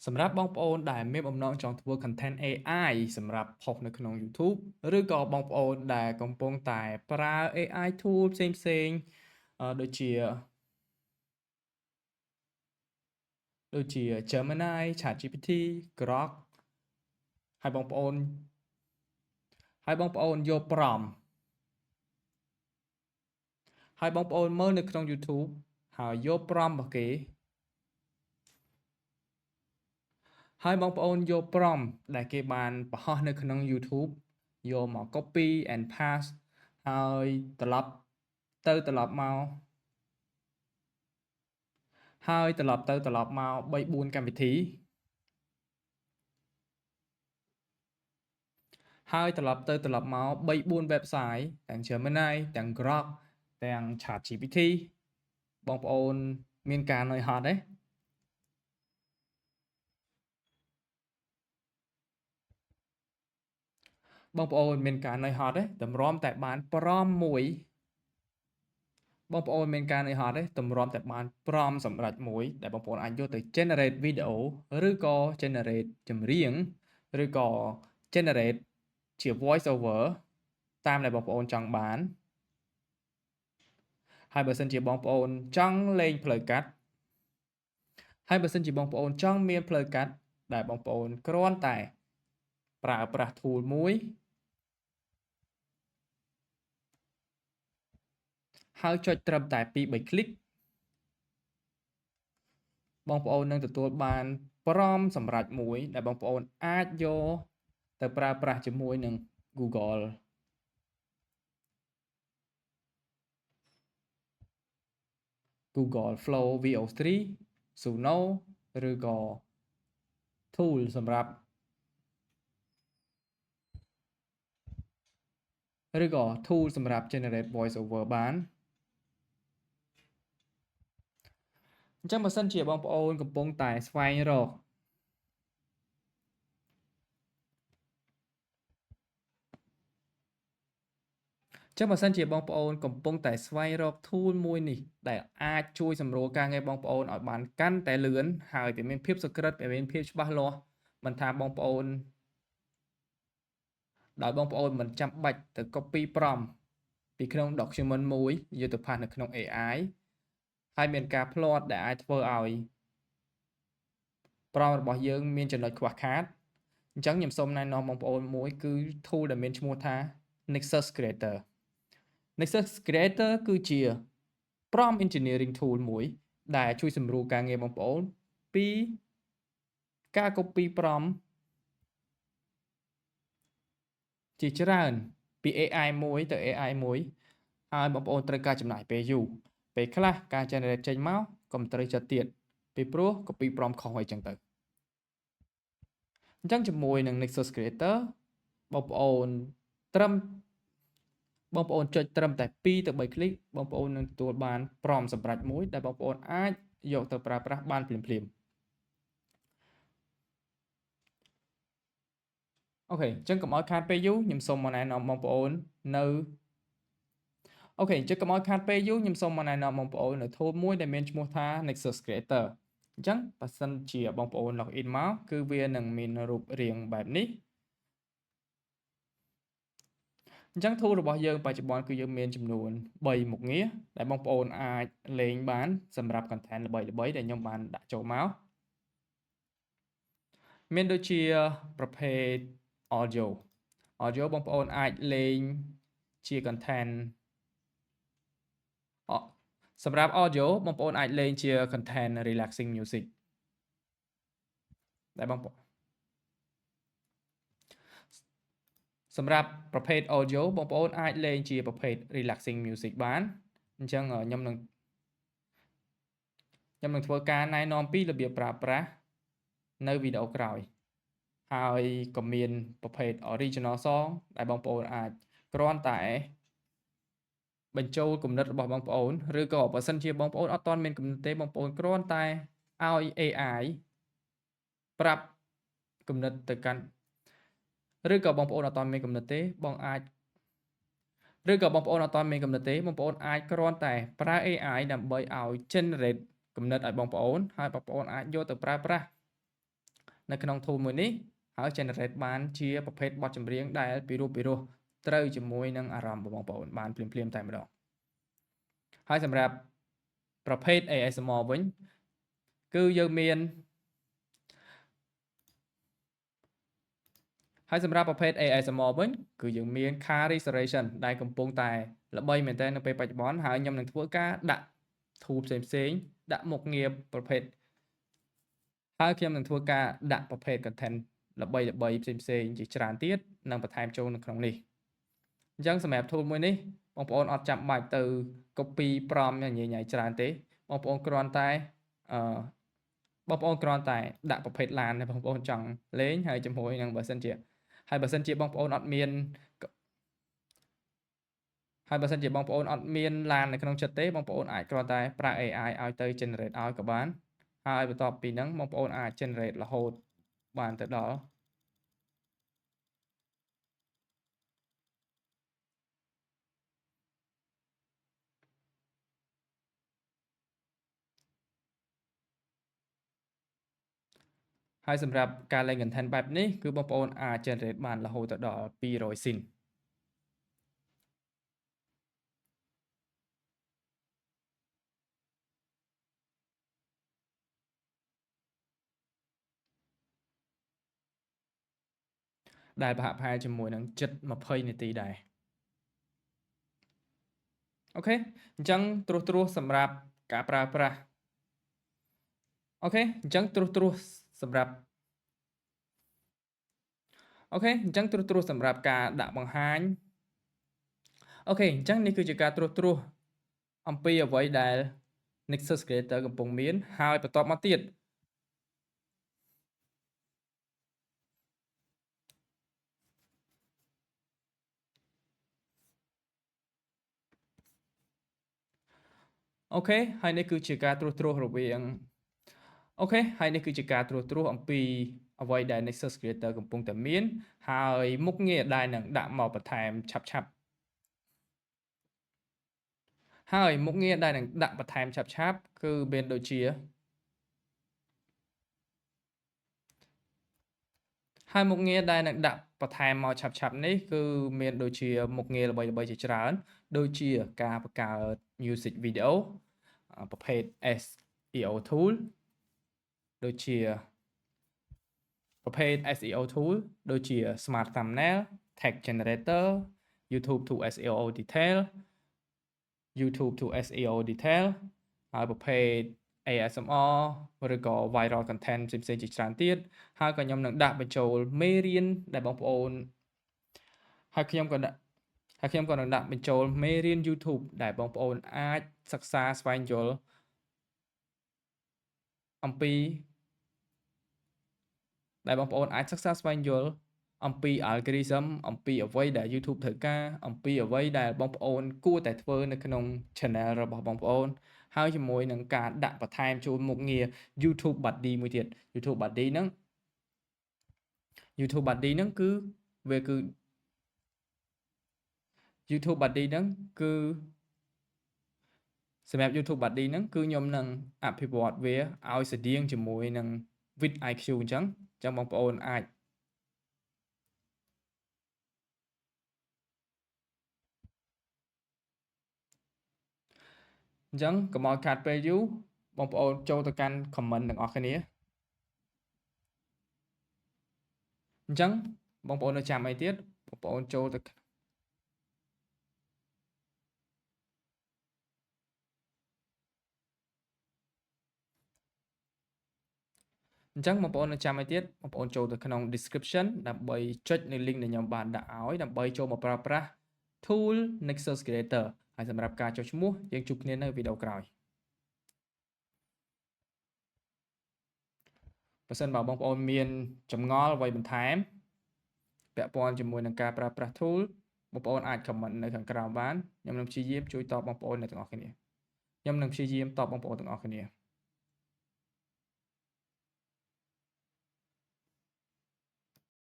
សម្រាប់បងប្អូនដែលមានបំណងចង់ធ្វើ content AI សម្រាប់ផុសនៅក្នុង YouTube ឬក៏បងប្អូនដែលកំពុងតែប្រើ AI tool ផ្សេងៗដូចជា Gemini, ChatGPT, Grok ហើយបងប្អូនយក prompt ហើយបងប្អូនមើលនៅក្នុង YouTube ហើយយក prompt របស់គេហើយបងប្អូនយក prompt ដែលគេបានបង្ហោះនៅក្នុង YouTube យកមក copy and paste ហើយត្រឡប់ទៅត្រឡប់មក3-4កម្មវិធីហើយត្រឡប់ទៅត្រឡប់មក3-4 website ទាំង Gemini ទាំង Grok ទាំង ChatGPT បងប្អូនមានការនឿយហត់ទេបងប្អូនមានការនឿយហត់ទេតម្រាំតែបានប្រមមួយបងប្អូនមានការនឿយហត់ទេតម្រាំតែបានប្រមសម្រាប់មួយដែលបងប្អូនអាចយកទៅ generate video ឬក៏ generate ចម្រៀងឬក៏ generate ជា voice over តាមដែលបងប្អូនចង់បានហើយបើសិនជាបងប្អូនចង់លេងផ្លូវកាត់ហើយបើសិនជាបងប្អូនចង់មានផ្លូវកាត់ដែលបងប្អូនគ្រាន់តែប្រើប្រាស់ tool មួយហើយចុចត្រឹមតែ2-3 click បងប្អូននឹងទទួលបានប្រមសម្រាប់មួយដែលបងប្អូនអាចយកទៅប្រើប្រាស់ជាមួយនឹង Google Flow VO3 Suno ឬក៏ tool សម្រាប់generate voice over បានអញ្ចឹងបើសិនជាបងប្អូនកំពុងតែស្វែងរកtool មួយនេះដែលអាចជួយសម្រួលការងារបងប្អូនឲ្យបានកាន់តែលឿនហើយវាមានភាពសុក្រឹតវាមានភាពច្បាស់លាស់មិនថាបងប្អូនដោយបងប្អូនមិនចាំបាច់ទៅ copy prompt ពីក្នុង document មួយយកទៅផាសនៅក្នុង AI ហើយមានការភ្លាត់ដែលអាចធ្វើឲ្យ prompt របស់យើងមានចំណុចខ្វះខាតអញ្ចឹងខ្ញុំសូមណែនាំបងប្អូនមួយគឺ tool ដែលមានឈ្មោះថា Nexus Creator Nexus Creator គឺជា prompt engineering tool មួយដែលជួយសម្រួលការងារបងប្អូនពីការ copy prompt ជាច្រើនពី AI មួយទៅ AI មួយហើយបងប្អូនត្រូវការចំណាយពេលយូរពេលខ្លះការ generate ចេញមកក៏មិនត្រូវចិត្តទៀតពីព្រោះ copy prompt ខុសអីចឹងទៅអញ្ចឹងជាមួយនឹង Nexus Creator បងប្អូនចុចត្រឹមតែ2-3 click បងប្អូននឹងទទួលបាន prompt សម្រាប់មួយដែលបងប្អូនអាចយកទៅប្រើប្រាស់បានភ្លាមៗអូខេអញ្ចឹងកុំឲ្យខាតពេលយូរខ្ញុំសូមមកណែនាំបងប្អូននៅtool មួយដែលមានឈ្មោះថា Nexus Creator អញ្ចឹងបើសិនជាបងប្អូន login មកគឺវានឹងមានរូបរាងបែបនេះអញ្ចឹង tool របស់យើងបច្ចុប្បន្នគឺយើងមានចំនួន3មុខងារដែលបងប្អូនអាចលេងបានសម្រាប់ content ល្បីៗដែលខ្ញុំបានដាក់ចូលមកមានដូចជាប្រភេទ audio បងប្អូនអាចលេងជា content សម្រាប់ audio បងប្អូនអាចលេងជា content relaxing music ដែលបងប្អូនសម្រាប់ប្រភេទ audio បងប្អូនអាចលេងជាប្រភេទ relaxing music បានអញ្ចឹងខ្ញុំនឹងធ្វើការណែនាំពីរបៀបប្រើប្រាស់នៅវីដេអូក្រោយហើយក៏មានប្រភេទ original song ដែលបងប្អូនអាចគ្រាន់តែបញ្ចូលគំនិតរបស់បងប្អូនឬក៏បើសិនជាបងប្អូនអត់ទាន់មានគំនិតទេបងប្អូនគ្រាន់តែឲ្យ AI ប្រាប់គំនិតទៅកាន់ឬក៏បងប្អូនអត់ទាន់មានគំនិតទេបងប្អូនអាចគ្រាន់តែប្រើ AI ដើម្បីឲ្យ generate គំនិតឲ្យបងប្អូនហើយបងប្អូនអាចយកទៅប្រើប្រាស់ នៅក្នុង tool មួយនេះហើយ generate បានជាប្រភេទបទចម្រៀងដែលពីរោះត្រូវជាមួយនឹងអារម្មណ៍របស់បងប្អូនបានភ្លាមៗតែម្ដងហើយសម្រាប់ប្រភេទ ASMR វិញគឺយើងមានហើយសម្រាប់ប្រភេទ ASMR វិញគឺយើងមាន car restoration ដែលកំពុងតែល្បីមែនទែននៅពេលបច្ចុប្បន្នហើយខ្ញុំនឹងធ្វើការដាក់ tool ផ្សេងៗដាក់មុខងារប្រភេទហើយខ្ញុំនឹងធ្វើការដាក់ប្រភេទ content ល្បីៗផ្សេងៗជាច្រើនទៀតនិងបន្ថែមចូលនៅក្នុងនេះអញ្ចឹងសម្រាប់ tool មួយនេះបងប្អូនអត់ចាំបាច់ទៅ copy prompt ញ៉ៃច្រើនទេបងប្អូនគ្រាន់តែដាក់ប្រភេទឡានដែលបងប្អូនចង់លេងហើយជាមួយនឹងបើសិនជាបងប្អូនអត់មានឡាននៅក្នុងចិត្តទេបងប្អូនអាចគ្រាន់តែប្រើ AI ឲ្យទៅ generate ឲ្យក៏បានហើយបន្ទាប់ពីហ្នឹងបងប្អូនអាច generate រហូតបានទៅដល់ហើយសម្រាប់ការលេង content បែបនេះគឺបងប្អូនអាច generate បានរហូតទៅដល់200 scene ដែលប្រហាក់ប្រហែលជាមួយនឹងជិត20នាទីដែរអូខេអញ្ចឹងត្រួសសម្រាប់ការប្រើប្រាស់អូខេអញ្ចឹងត្រួសសម្រាប់សម្រាប់ការដាក់បង្ហាញអូខេអញ្ចឹងនេះគឺជាការត្រួសអំពីអ្វីដែល Nexus Creator កំពុងមានហើយបន្ទាប់មកទៀតអូខេហើយនេះគឺជាការត្រួសរវាងអូខេហើយនេះគឺជាការត្រួសអំពីអ្វីដែល Nexus Creator កំពុងតែមានហើយមុខងារដែលនឹងដាក់មកបន្ថែមឆាប់ហើយមុខងារដែលនឹងដាក់បន្ថែមឆាប់គឺមានដូចជាហើយមុខងារដែលនឹងដាក់បន្ថែមមកឆាប់នេះគឺមានដូចជាមុខងារល្បីៗជាច្រើនដូចជាការបង្កើត music video ប្រភេទ SEO tool ដូចជាប្រភេទ SEO tool ដូចជា Smart Thumbnail Tag Generator YouTube to SEO Detail YouTube to SEO Detail ហើយប្រភេទ ASMR ឬក៏ viral content ផ្សេងៗជាច្រើនទៀតហើយក៏ខ្ញុំនឹងដាក់បញ្ចូលមេរៀនដែលបងប្អូនហើយខ្ញុំក៏នឹងដាក់បញ្ចូលមេរៀន YouTube ដែលបងប្អូនអាចសិក្សាស្វែងយល់អំពីalgorithm អំពីអ្វីដែល YouTube ត្រូវការអំពីអ្វីដែលបងប្អូនគួរតែធ្វើនៅក្នុង channel របស់បងប្អូនហើយជាមួយនឹងការដាក់បន្ថែមចូលមុខងារ YouTube Buddy មួយទៀត YouTube Buddy ហ្នឹងគឺសម្រាប់ YouTube Buddy ហ្នឹងគឺខ្ញុំនឹងអភិវឌ្ឍវាឲ្យស្តៀងជាមួយនឹង vidIQ អញ្ចឹងបងប្អូនអាចអញ្ចឹងកុំឲ្យខាតពេលយូរបងប្អូនចូលទៅកាន់ comment ទាំងអស់គ្នាអញ្ចឹងបងប្អូននៅចាំអីទៀតបងប្អូនចូលទៅអញ្ចឹងបងប្អូននៅចាំអីទៀតបងប្អូនចូលទៅក្នុង description ដើម្បីចុចនៅ link ដែលខ្ញុំបានដាក់ឲ្យដើម្បីចូលមកប្រើប្រាស់ tool Nexus Creator ហើយសម្រាប់ការចុះឈ្មោះយើងជួបគ្នានៅវីដេអូក្រោយបើសិនបើបងប្អូនមានចម្ងល់អ្វីបន្ថែមពាក់ព័ន្ធជាមួយនឹងការប្រើប្រាស់ tool បងប្អូនអាច comment នៅខាងក្រោមបានខ្ញុំនឹងព្យាយាមជួយតបបងប្អូនទាំងអស់គ្នា